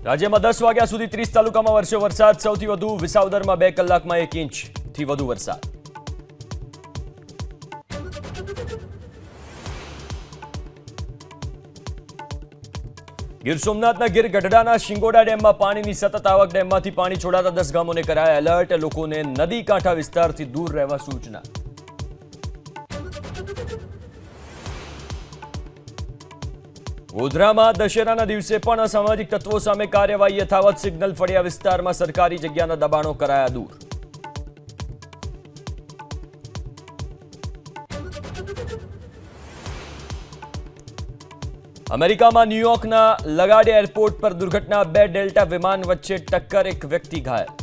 રાજ્યમાં 10 વાગ્યા સુધી 30 તાલુકામાં વરસ્યો વરસાદ. સૌથી વધુ વિસાવદરમાં 2 કલાકમાં 1 ઇંચથી વધુ વરસાદ. ગીર સોમનાથના ગીર ગઢડાના શિંગોડા ડેમમાં પાણીની સતત આવક. ડેમમાંથી પાણી છોડાતા 10 ગામોને કરાયા એલર્ટ. લોકોને નદી કાંઠા વિસ્તારથી દૂર રહેવા સૂચના. ગોધરામાં દશેરાના દિવસે પણ અસામાજિક તત્વો સામે કાર્યવાહી યથાવત. સિગ્નલ ફળિયા વિસ્તારમાં સરકારી જગ્યાના દબાણો કરાયા દૂર. અમેરિકામાં ન્યુયોર્કના લગાડે એરપોર્ટ પર દુર્ઘટના. 2 ડેલ્ટા વિમાન વચ્ચે ટક્કર. 1 વ્યક્તિ ઘાયલ.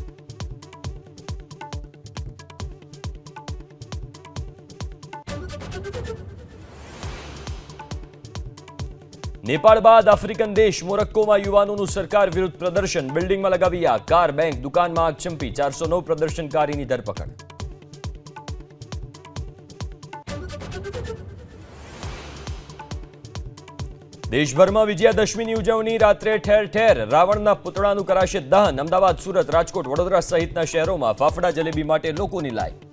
નેપાળ બાદ આફ્રિકન દેશ મોરક્કોમાં યુવાનોનું સરકાર વિરુદ્ધ પ્રદર્શન. બિલ્ડિંગમાં લગાવી આગ. કાર, બેંક, દુકાનમાં આગ ચંપી. 409 પ્રદર્શનકારીની ધરપકડ. દેશભરમાં વિજયાદશમીની ઉજવણી. રાત્રે ઠેર ઠેર રાવણના પુતળાનું કરાશે દહન. અમદાવાદ, સુરત, રાજકોટ, વડોદરા સહિતના શહેરોમાં ફાફડા જલેબી માટે લોકોની લાઈન.